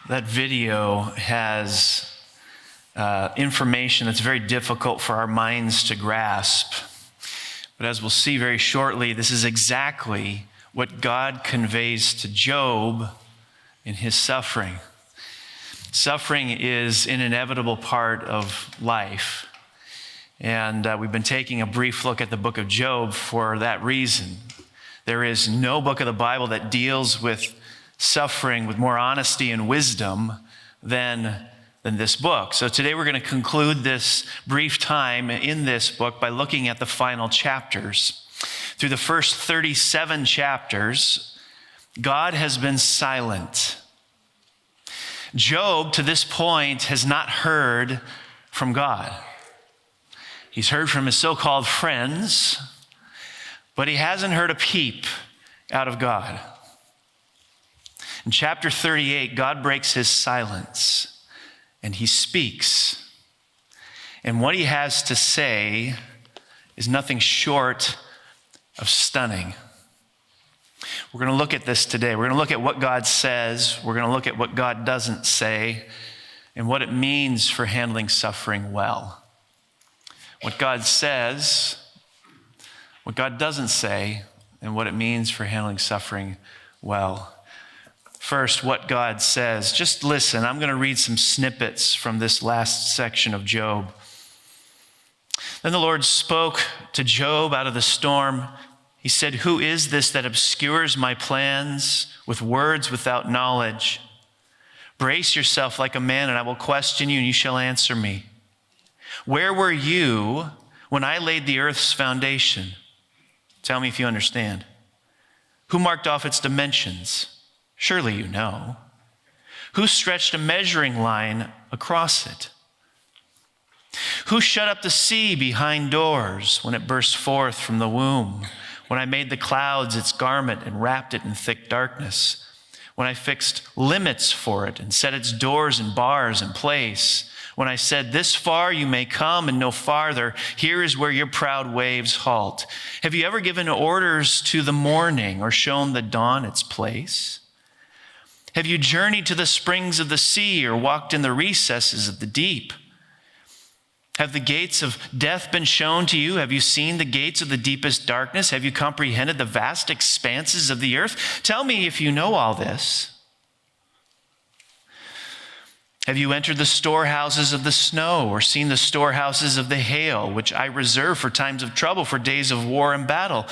That video has information that's very difficult for our minds to grasp. But as we'll see very shortly, this is exactly what God conveys to Job in his suffering. Suffering is an inevitable part of life. And we've been taking a brief look at the book of Job for that reason. There is no book of the Bible that deals with suffering with more honesty and wisdom than this book. So today we're going to conclude this brief time in this book by looking at the final chapters. Through the first 37 chapters, God has been silent. Job, to this point, has not heard from God. He's heard from his so-called friends, but he hasn't heard a peep out of God. In chapter 38, God breaks his silence and he speaks. And what he has to say is nothing short of stunning. We're going to look at this today. We're going to look at what God says. We're going to look at what God doesn't say and what it means for handling suffering well. What God says, what God doesn't say, and what it means for handling suffering well. First, what God says. Just listen. I'm going to read some snippets from this last section of Job. Then the Lord spoke to Job out of the storm. He said, "Who is this that obscures my plans with words without knowledge? Brace yourself like a man, and I will question you, and you shall answer me. Where were you when I laid the earth's foundation? Tell me if you understand. Who marked off its dimensions? Surely you know. Who stretched a measuring line across it? Who shut up the sea behind doors when it burst forth from the womb? When I made the clouds its garment and wrapped it in thick darkness? When I fixed limits for it and set its doors and bars in place? When I said, this far you may come and no farther, here is where your proud waves halt. Have you ever given orders to the morning or shown the dawn its place? Have you journeyed to the springs of the sea or walked in the recesses of the deep? Have the gates of death been shown to you? Have you seen the gates of the deepest darkness? Have you comprehended the vast expanses of the earth? Tell me if you know all this. Have you entered the storehouses of the snow or seen the storehouses of the hail, which I reserve for times of trouble, for days of war and battle?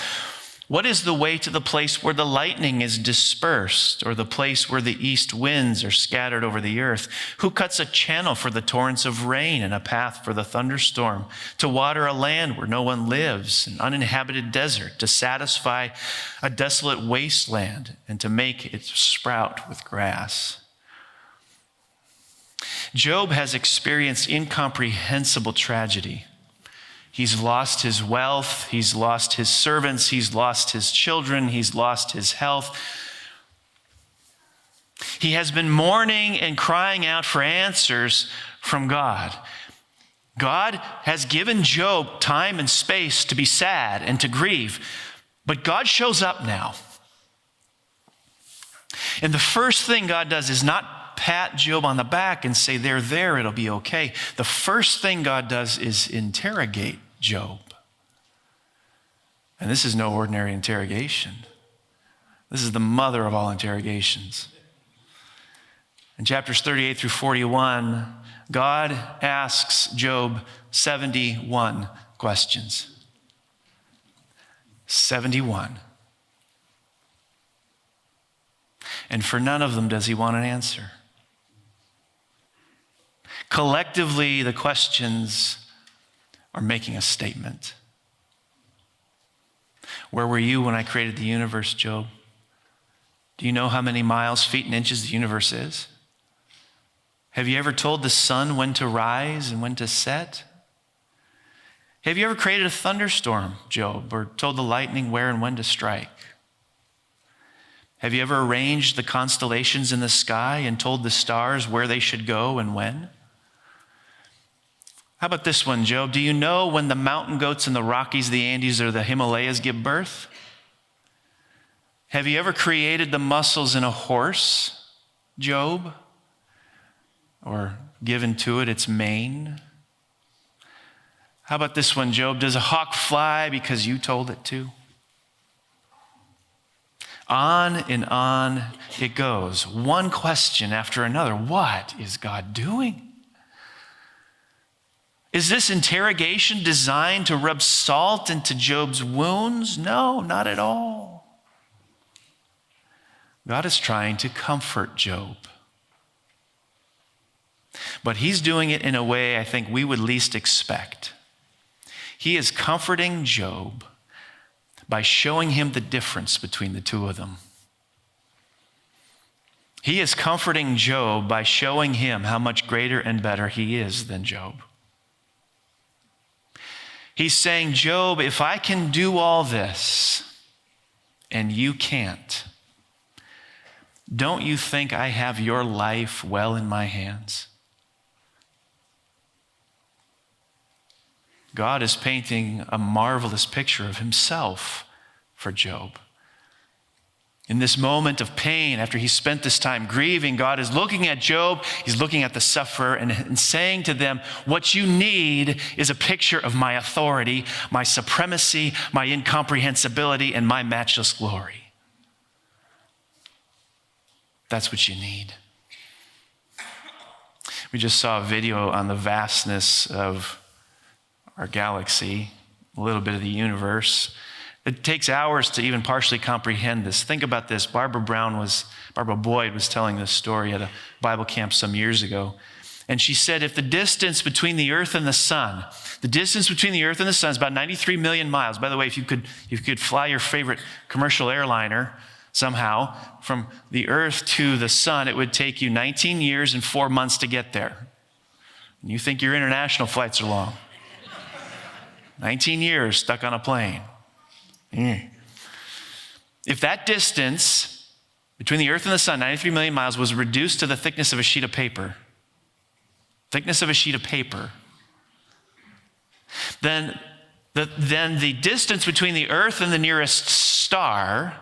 What is the way to the place where the lightning is dispersed, or the place where the east winds are scattered over the earth? Who cuts a channel for the torrents of rain and a path for the thunderstorm, to water a land where no one lives, an uninhabited desert, to satisfy a desolate wasteland, and to make it sprout with grass? Job has experienced incomprehensible tragedy. He's lost his wealth, he's lost his servants, he's lost his children, he's lost his health. He has been mourning and crying out for answers from God. God has given Job time and space to be sad and to grieve, but God shows up now. And the first thing God does is not pat Job on the back and say, there, it'll be okay. The first thing God does is interrogate Job. And this is no ordinary interrogation. This is the mother of all interrogations. In chapters 38 through 41, God asks Job 71 questions. 71. And for none of them does he want an answer. Collectively, the questions are making a statement. Where were you when I created the universe, Job? Do you know how many miles, feet, and inches the universe is? Have you ever told the sun when to rise and when to set? Have you ever created a thunderstorm, Job, or told the lightning where and when to strike? Have you ever arranged the constellations in the sky and told the stars where they should go and when? How about this one, Job? Do you know when the mountain goats in the Rockies, the Andes, or the Himalayas give birth? Have you ever created the muscles in a horse, Job? Or given to it its mane? How about this one, Job? Does a hawk fly because you told it to? On and on it goes. One question after another. What is God doing? Is this interrogation designed to rub salt into Job's wounds? No, not at all. God is trying to comfort Job. But he's doing it in a way I think we would least expect. He is comforting Job by showing him the difference between the two of them. He is comforting Job by showing him how much greater and better he is than Job. He's saying, Job, if I can do all this and you can't, don't you think I have your life well in my hands? God is painting a marvelous picture of himself for Job. In this moment of pain, after he spent this time grieving, God is looking at Job, he's looking at the sufferer and saying to them, what you need is a picture of my authority, my supremacy, my incomprehensibility, and my matchless glory. That's what you need. We just saw a video on the vastness of our galaxy, a little bit of the universe. It takes hours to even partially comprehend this. Think about this. Barbara Boyd was telling this story at a Bible camp some years ago. And she said, if the distance between the earth and the sun is about 93 million miles. By the way, if you could fly your favorite commercial airliner somehow from the earth to the sun, it would take you 19 years and 4 months to get there. And you think your international flights are long. 19 years stuck on a plane. If that distance between the earth and the sun, 93 million miles, was reduced to the thickness of a sheet of paper, then the distance between the earth and the nearest star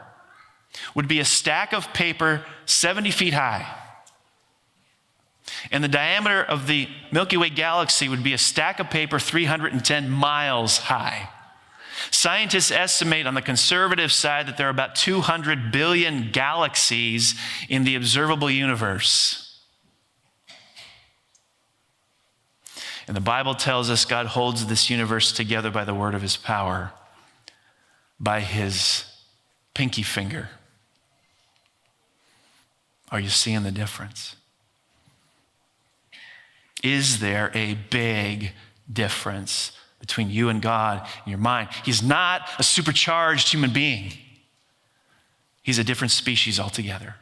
would be a stack of paper 70 feet high. And the diameter of the Milky Way galaxy would be a stack of paper 310 miles high. Scientists estimate on the conservative side that there are about 200 billion galaxies in the observable universe. And the Bible tells us God holds this universe together by the word of his power, by his pinky finger. Are you seeing the difference? Is there a big difference between you and God in your mind? He's not a supercharged human being. He's a different species altogether.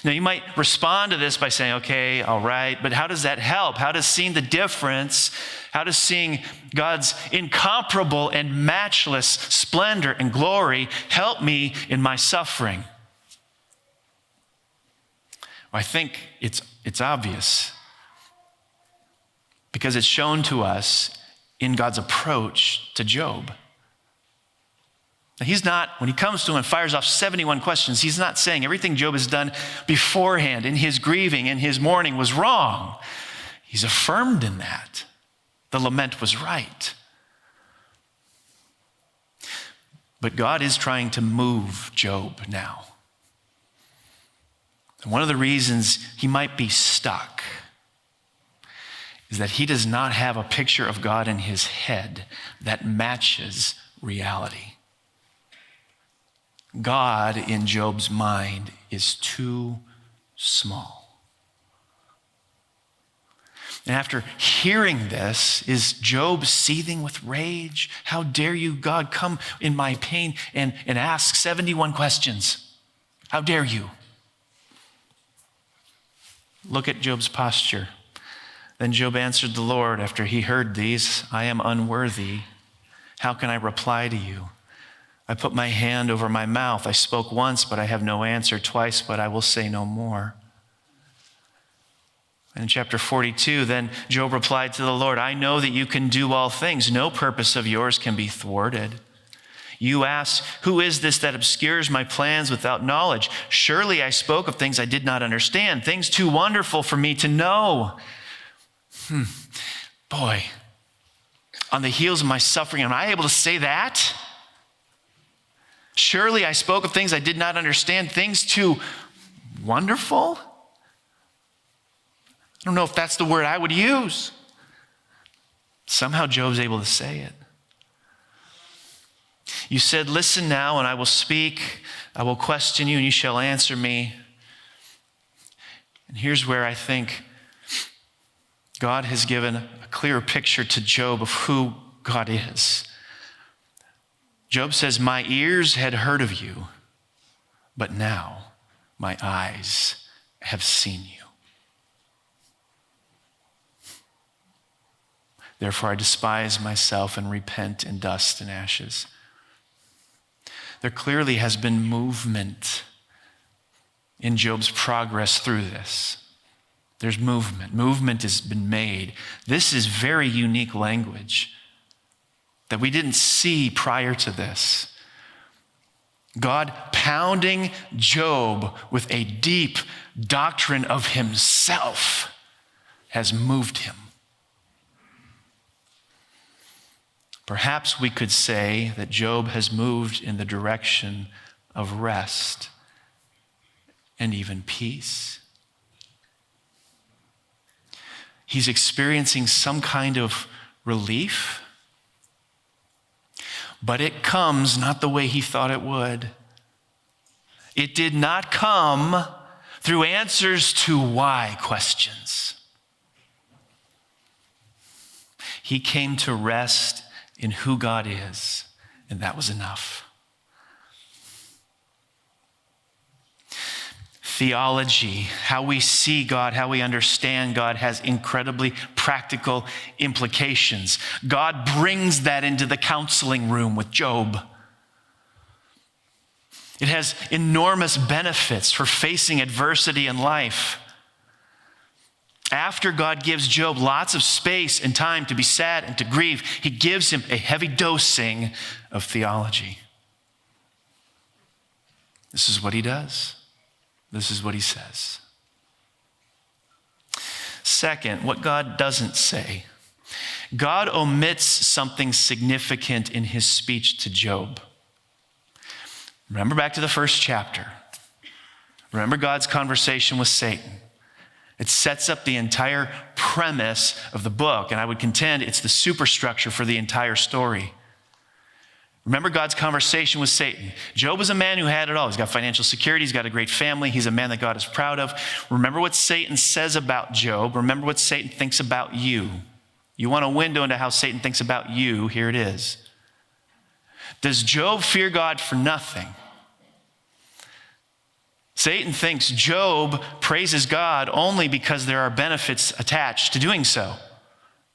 Now, you might respond to this by saying, okay, all right, but how does that help? How does seeing the difference, how does seeing God's incomparable and matchless splendor and glory help me in my suffering? Well, I think it's obvious because it's shown to us in God's approach to Job. Now, he's not, when he comes to him and fires off 71 questions, he's not saying everything Job has done beforehand in his grieving, in his mourning was wrong. He's affirmed in that. The lament was right. But God is trying to move Job now. And one of the reasons he might be stuck is that he does not have a picture of God in his head that matches reality. God in Job's mind is too small. And after hearing this, is Job seething with rage? How dare you, God, come in my pain and ask 71 questions? How dare you? Look at Job's posture. Then Job answered the Lord after he heard these, I am unworthy. How can I reply to you? I put my hand over my mouth. I spoke once, but I have no answer. Twice, but I will say no more. In chapter 42, then Job replied to the Lord, I know that you can do all things. No purpose of yours can be thwarted. You ask, who is this that obscures my plans without knowledge? Surely I spoke of things I did not understand, things too wonderful for me to know. Boy, on the heels of my suffering, am I able to say that? Surely I spoke of things I did not understand, things too wonderful? I don't know if that's the word I would use. Somehow Job's able to say it. You said, listen now and I will speak. I will question you and you shall answer me. And here's where I think God has given a clearer picture to Job of who God is. Job says, my ears had heard of you, but now my eyes have seen you. Therefore I despise myself and repent in dust and ashes. There clearly has been movement in Job's progress through this. There's movement. Movement has been made. This is very unique language that we didn't see prior to this. God pounding Job with a deep doctrine of himself has moved him. Perhaps we could say that Job has moved in the direction of rest and even peace. He's experiencing some kind of relief, but it comes not the way he thought it would. It did not come through answers to why questions. He came to rest in who God is, and that was enough. Theology, how we see God, how we understand God, has incredibly practical implications. God brings that into the counseling room with Job. It has enormous benefits for facing adversity in life. After God gives Job lots of space and time to be sad and to grieve, he gives him a heavy dosing of theology. This is what he does. This is what he says. Second, what God doesn't say. God omits something significant in his speech to Job. Remember back to the first chapter. Remember God's conversation with Satan. It sets up the entire premise of the book, and I would contend it's the superstructure for the entire story. Remember God's conversation with Satan. Job was a man who had it all. He's got financial security. He's got a great family. He's a man that God is proud of. Remember what Satan says about Job. Remember what Satan thinks about you. You want a window into how Satan thinks about you? Here it is. Does Job fear God for nothing? Satan thinks Job praises God only because there are benefits attached to doing so.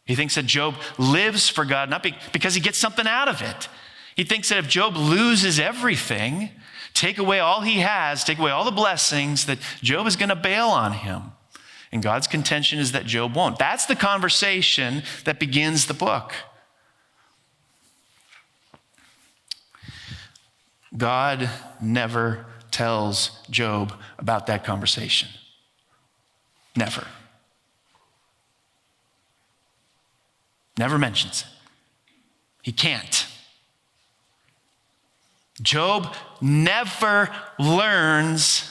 He thinks that Job lives for God, not because he gets something out of it. He thinks that if Job loses everything, take away all he has, take away all the blessings, that Job is going to bail on him. And God's contention is that Job won't. That's the conversation that begins the book. God never tells Job about that conversation. Never. Never mentions it. He can't. Job never learns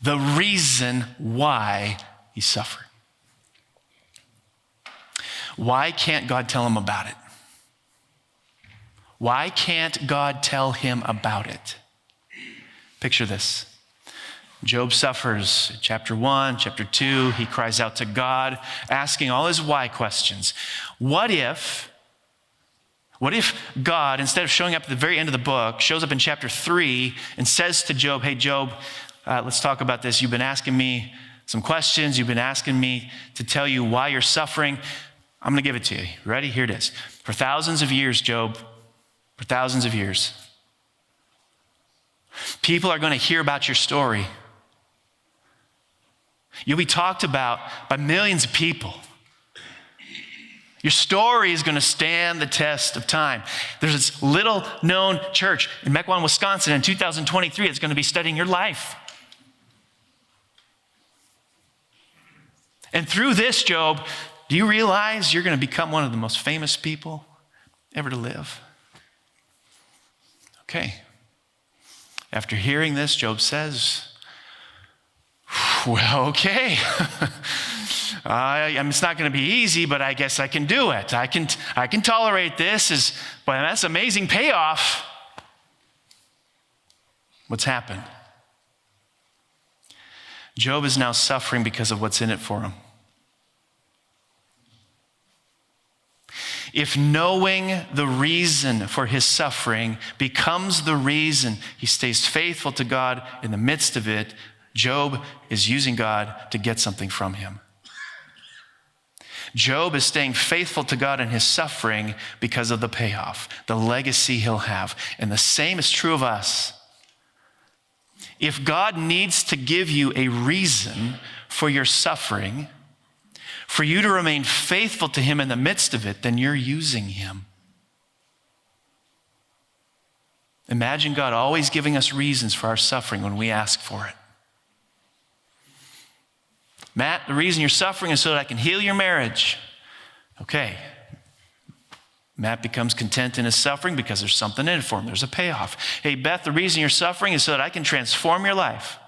the reason why he's suffering. Why can't God tell him about it? Why can't God tell him about it? Picture this. Job suffers. Chapter 1, chapter 2, he cries out to God, asking all his why questions. What if God, instead of showing up at the very end of the book, shows up in chapter 3 and says to Job, hey, Job, let's talk about this. You've been asking me some questions. You've been asking me to tell you why you're suffering. I'm going to give it to you. Ready? Here it is. For thousands of years, Job, for thousands of years, people are going to hear about your story. You'll be talked about by millions of people. Your story is going to stand the test of time. There's this little known church in Mequon, Wisconsin in 2023 that's going to be studying your life. And through this, Job, do you realize you're going to become one of the most famous people ever to live? Okay. After hearing this, Job says, well, okay. It's not going to be easy, but I guess I can do it. I can tolerate this. But that's amazing payoff. What's happened? Job is now suffering because of what's in it for him. If knowing the reason for his suffering becomes the reason he stays faithful to God in the midst of it, Job is using God to get something from him. Job is staying faithful to God in his suffering because of the payoff, the legacy he'll have. And the same is true of us. If God needs to give you a reason for your suffering, for you to remain faithful to him in the midst of it, then you're using him. Imagine God always giving us reasons for our suffering when we ask for it. Matt, the reason you're suffering is so that I can heal your marriage. Okay. Matt becomes content in his suffering because there's something in it for him. There's a payoff. Hey, Beth, the reason you're suffering is so that I can transform your life.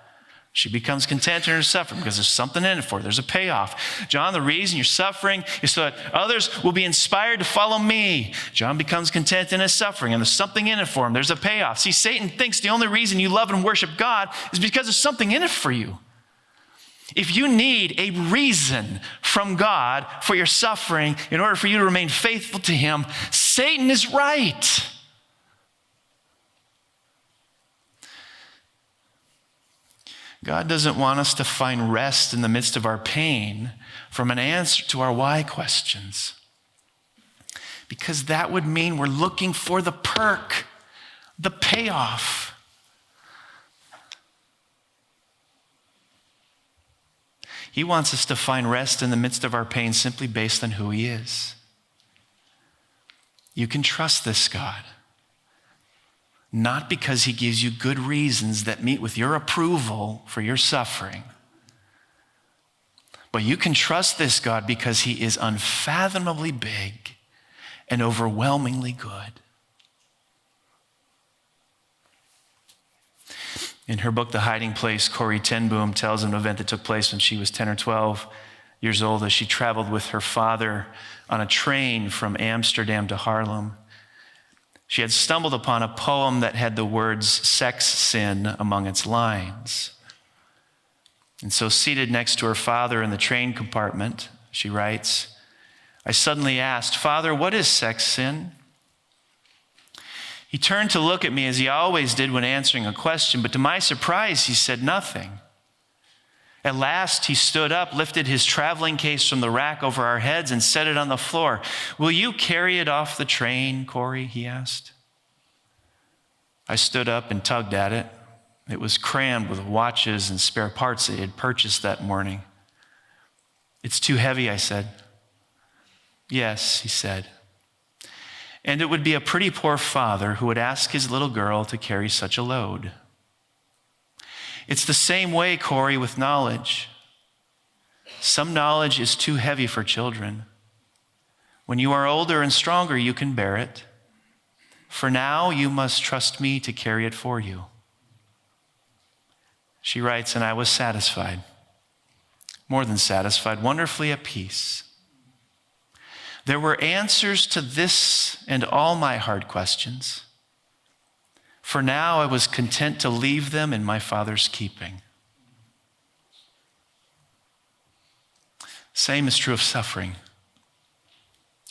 She becomes content in her suffering because there's something in it for her. There's a payoff. John, the reason you're suffering is so that others will be inspired to follow me. John becomes content in his suffering, and there's something in it for him. There's a payoff. See, Satan thinks the only reason you love and worship God is because there's something in it for you. If you need a reason from God for your suffering in order for you to remain faithful to him, Satan is right. God doesn't want us to find rest in the midst of our pain from an answer to our why questions, because that would mean we're looking for the perk, the payoff. He wants us to find rest in the midst of our pain simply based on who he is. You can trust this God, not because he gives you good reasons that meet with your approval for your suffering, but you can trust this God because he is unfathomably big and overwhelmingly good. In her book, The Hiding Place, Corrie ten Boom tells an event that took place when she was 10 or 12 years old as she traveled with her father on a train from Amsterdam to Haarlem. She had stumbled upon a poem that had the words sex sin among its lines. And so seated next to her father in the train compartment, she writes, I suddenly asked, Father, what is sex sin? He turned to look at me as he always did when answering a question, but to my surprise, he said nothing. At last, he stood up, lifted his traveling case from the rack over our heads and set it on the floor. Will you carry it off the train, Corey? He asked. I stood up and tugged at it. It was crammed with watches and spare parts that he had purchased that morning. It's too heavy, I said. Yes, he said. And it would be a pretty poor father who would ask his little girl to carry such a load. It's the same way, Corey, with knowledge. Some knowledge is too heavy for children. When you are older and stronger, you can bear it. For now, you must trust me to carry it for you. She writes, and I was satisfied, more than satisfied, wonderfully at peace. There were answers to this and all my hard questions. For now, I was content to leave them in my Father's keeping. Same is true of suffering.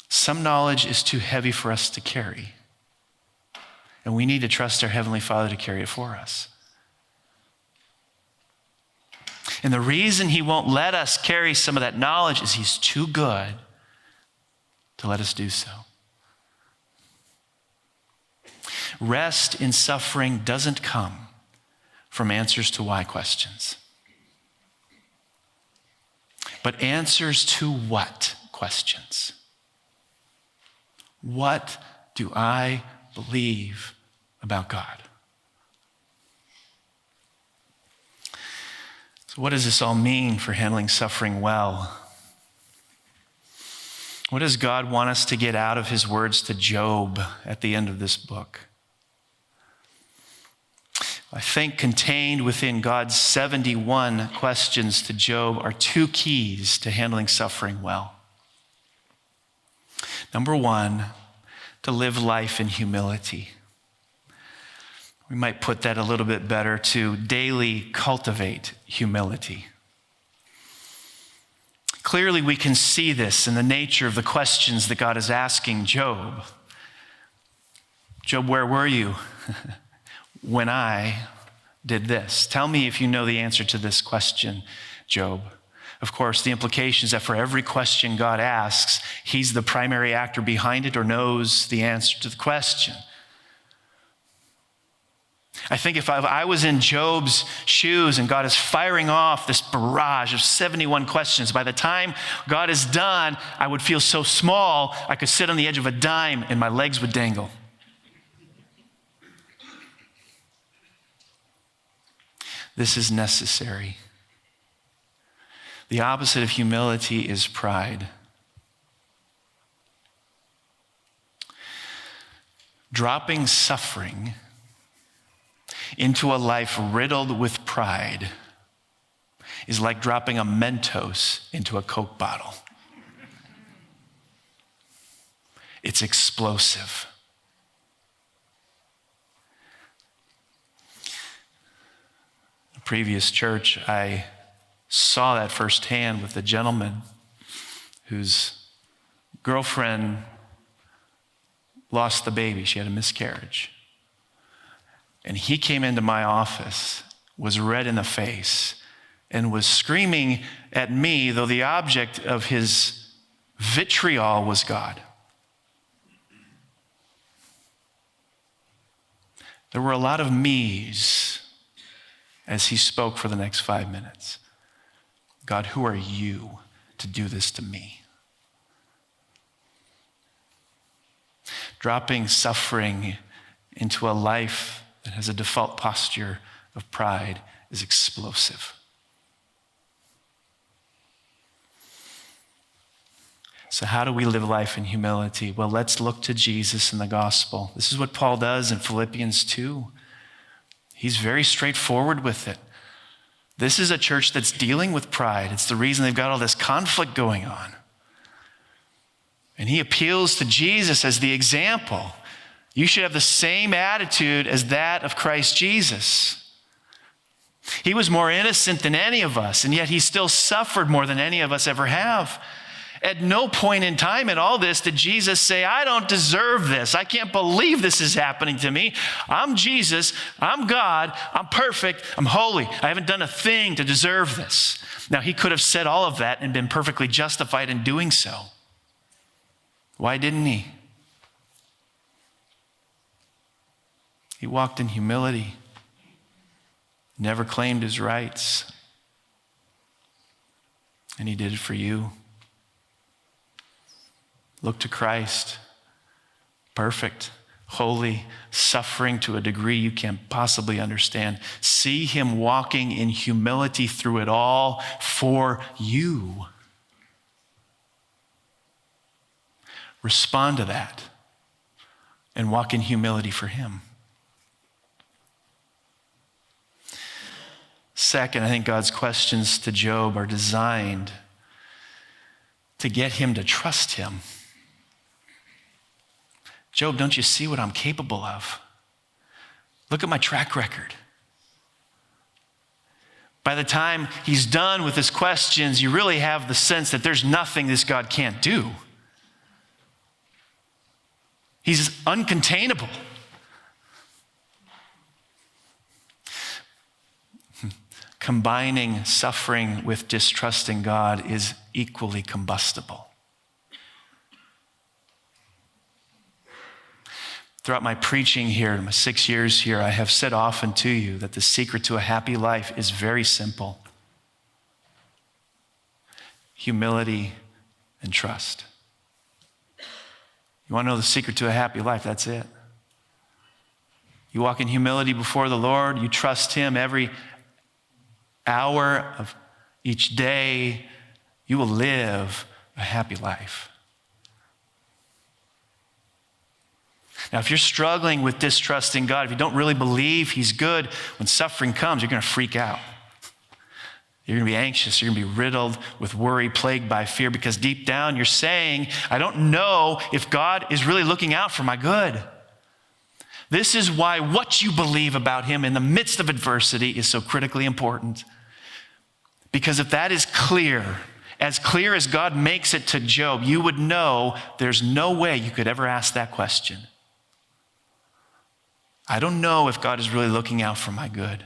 Some knowledge is too heavy for us to carry, and we need to trust our Heavenly Father to carry it for us. And the reason he won't let us carry some of that knowledge is he's too good to let us do so. Rest in suffering doesn't come from answers to why questions, but answers to what questions. What do I believe about God? So what does this all mean for handling suffering well? What does God want us to get out of his words to Job at the end of this book? I think contained within God's 71 questions to Job are two keys to handling suffering well. Number one, to live life in humility. We might put that a little bit better to daily cultivate humility. Clearly, we can see this in the nature of the questions that God is asking Job. Job, where were you when I did this? Tell me if you know the answer to this question, Job. Of course, the implication is that for every question God asks, he's the primary actor behind it or knows the answer to the question. I think if I was in Job's shoes and God is firing off this barrage of 71 questions, by the time God is done, I would feel so small, I could sit on the edge of a dime and my legs would dangle. This is necessary. The opposite of humility is pride. Dropping suffering into a life riddled with pride is like dropping a Mentos into a Coke bottle. It's explosive. The previous church, I saw that firsthand with a gentleman whose girlfriend lost the baby. She had a miscarriage. And he came into my office, was red in the face, and was screaming at me, though the object of his vitriol was God. There were a lot of me's as he spoke for the next 5 minutes. God, who are you to do this to me? Dropping suffering into a life that has a default posture of pride is explosive. So how do we live life in humility? Well, let's look to Jesus and the gospel. This is what Paul does in Philippians 2. He's very straightforward with it. This is a church that's dealing with pride. It's the reason they've got all this conflict going on. And he appeals to Jesus as the example. You should have the same attitude as that of Christ Jesus. He was more innocent than any of us, and yet he still suffered more than any of us ever have. At no point in time in all this did Jesus say, I don't deserve this. I can't believe this is happening to me. I'm Jesus. I'm God. I'm perfect. I'm holy. I haven't done a thing to deserve this. Now, he could have said all of that and been perfectly justified in doing so. Why didn't he? He walked in humility, never claimed his rights, and he did it for you. Look to Christ, perfect, holy, suffering to a degree you can't possibly understand. See him walking in humility through it all for you. Respond to that and walk in humility for him. Second, I think God's questions to Job are designed to get him to trust him. Job, don't you see what I'm capable of? Look at my track record. By the time he's done with his questions, you really have the sense that there's nothing this God can't do. He's uncontainable. Combining suffering with distrusting God is equally combustible. Throughout my preaching here, my 6 years here, I have said often to you that the secret to a happy life is very simple. Humility and trust. You want to know the secret to a happy life? That's it. You walk in humility before the Lord. You trust him every hour of each day. You will live a happy life. Now, if you're struggling with distrusting God, if you don't really believe he's good, when suffering comes, you're going to freak out. You're going to be anxious. You're going to be riddled with worry, plagued by fear, because deep down you're saying, I don't know if God is really looking out for my good. This is why what you believe about him in the midst of adversity is so critically important. Because if that is clear as God makes it to Job, you would know there's no way you could ever ask that question. I don't know if God is really looking out for my good.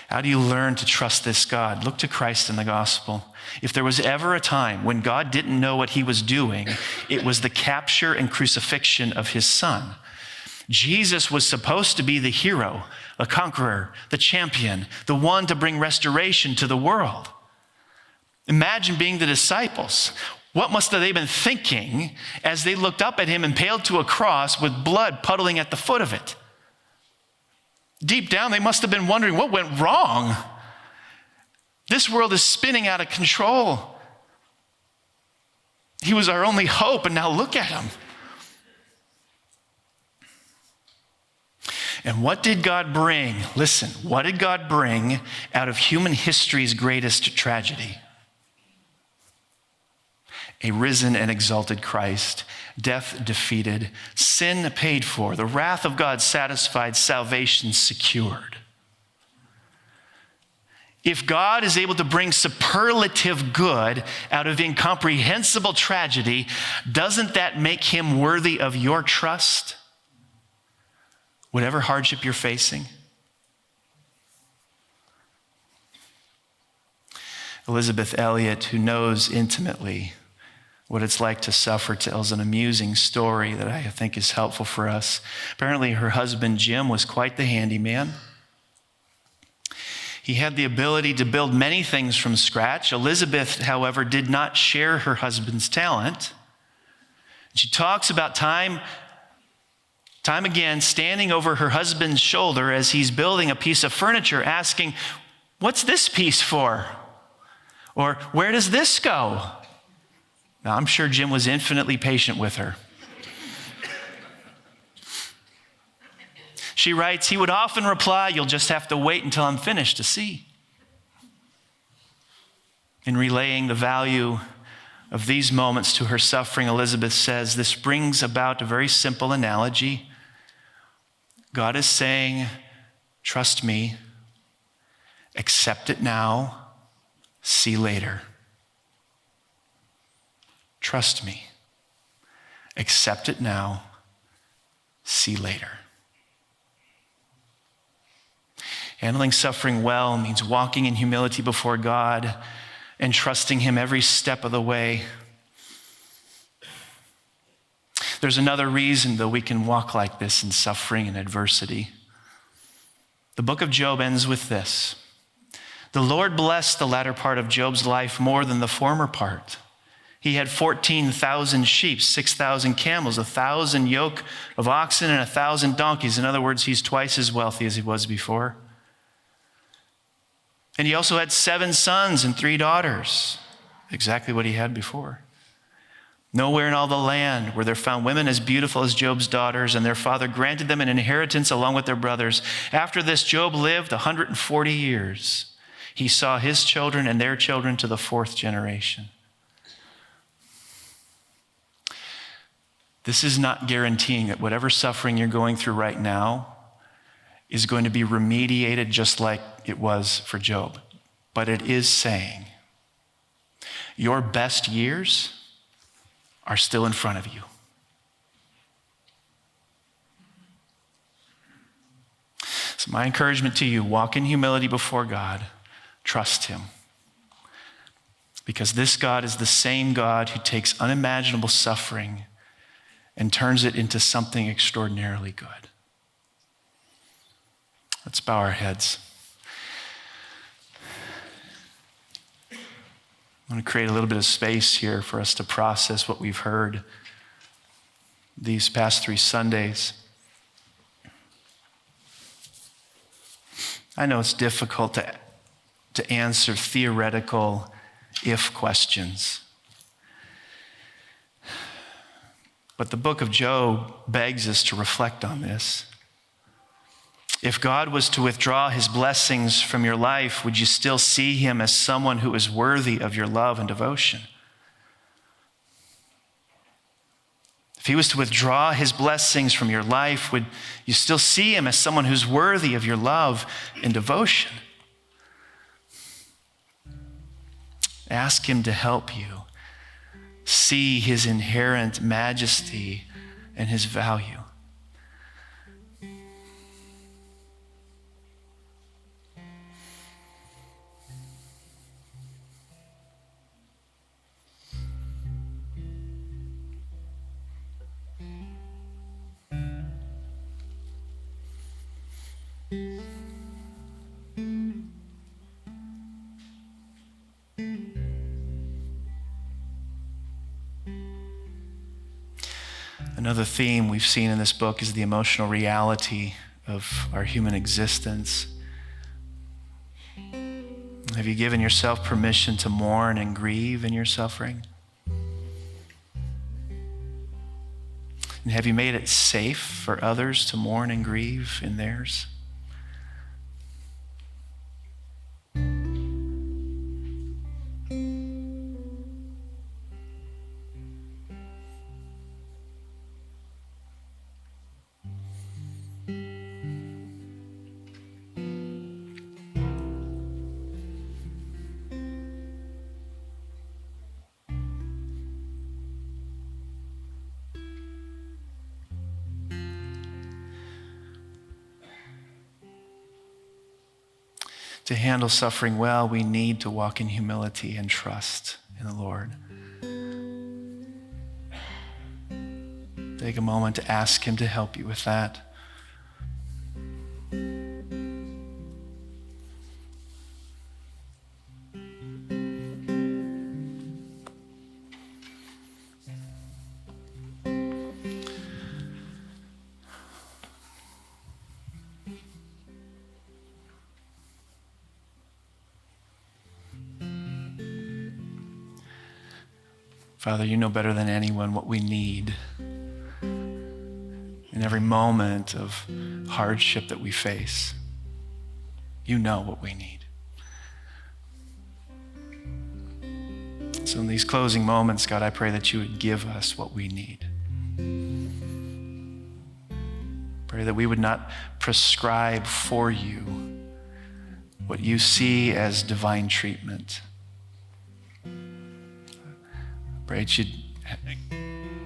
How do you learn to trust this God? Look to Christ in the gospel. If there was ever a time when God didn't know what he was doing, it was the capture and crucifixion of his son. Jesus was supposed to be the hero, the conqueror, the champion, the one to bring restoration to the world. Imagine being the disciples. What must have they been thinking as they looked up at him impaled to a cross with blood puddling at the foot of it? Deep down, they must have been wondering what went wrong. This world is spinning out of control. He was our only hope, and now look at him. And what did God bring? Listen, what did God bring out of human history's greatest tragedy? A risen and exalted Christ, death defeated, sin paid for, the wrath of God satisfied, salvation secured. If God is able to bring superlative good out of incomprehensible tragedy, doesn't that make him worthy of your trust? Whatever hardship you're facing. Elizabeth Elliot, who knows intimately what it's like to suffer, tells an amusing story that I think is helpful for us. Apparently, her husband, Jim, was quite the handyman. He had the ability to build many things from scratch. Elizabeth, however, did not share her husband's talent. She talks about time again standing over her husband's shoulder as he's building a piece of furniture, asking, "What's this piece for?" Or, "Where does this go?" Now, I'm sure Jim was infinitely patient with her. She writes, he would often reply, "You'll just have to wait until I'm finished to see." In relaying the value of these moments to her suffering, Elizabeth says, this brings about a very simple analogy. God is saying, trust me, accept it now, see later. Trust me, accept it now, see later. Handling suffering well means walking in humility before God and trusting him every step of the way. There's another reason, though, we can walk like this in suffering and adversity. The book of Job ends with this. The Lord blessed the latter part of Job's life more than the former part. He had 14,000 sheep, 6,000 camels, 1,000 yoke of oxen, and 1,000 donkeys. In other words, he's twice as wealthy as he was before. And he also had 7 sons and 3 daughters, exactly what he had before. Nowhere in all the land were there found women as beautiful as Job's daughters, and their father granted them an inheritance along with their brothers. After this, Job lived 140 years. He saw his children and their children to the 4th generation. This is not guaranteeing that whatever suffering you're going through right now is going to be remediated just like it was for Job. But it is saying your best years are still in front of you. So my encouragement to you, walk in humility before God. Trust him. Because this God is the same God who takes unimaginable suffering and turns it into something extraordinarily good. Let's bow our heads. I want to create a little bit of space here for us to process what we've heard these past 3 Sundays. I know it's difficult to answer theoretical if questions. But the book of Job begs us to reflect on this. If God was to withdraw his blessings from your life, would you still see him as someone who is worthy of your love and devotion? If he was to withdraw his blessings from your life, would you still see him as someone who's worthy of your love and devotion? Ask him to help you see his inherent majesty and his value. Another theme we've seen in this book is the emotional reality of our human existence. Have you given yourself permission to mourn and grieve in your suffering? And have you made it safe for others to mourn and grieve in theirs? To handle suffering well, we need to walk in humility and trust in the Lord. Take a moment to ask him to help you with that. Father, you know better than anyone what we need in every moment of hardship that we face. You know what we need. So in these closing moments, God, I pray that you would give us what we need. Pray that we would not prescribe for you what you see as divine treatment. Pray that you'd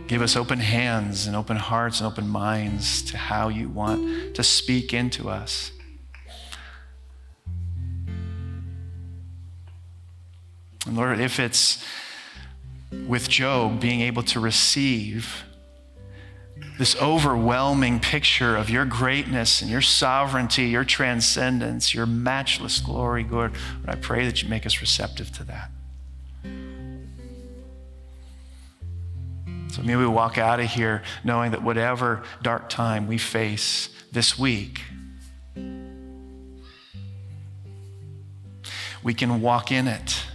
give us open hands and open hearts and open minds to how you want to speak into us. And Lord, if it's with Job being able to receive this overwhelming picture of your greatness and your sovereignty, your transcendence, your matchless glory, Lord, I pray that you make us receptive to that. So maybe we walk out of here knowing that whatever dark time we face this week, we can walk in it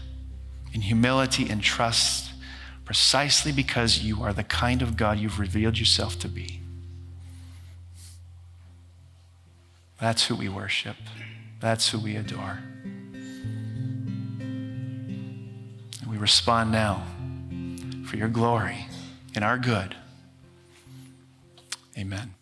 in humility and trust, precisely because you are the kind of God you've revealed yourself to be. That's who we worship. That's who we adore. And we respond now for your glory and our good. Amen.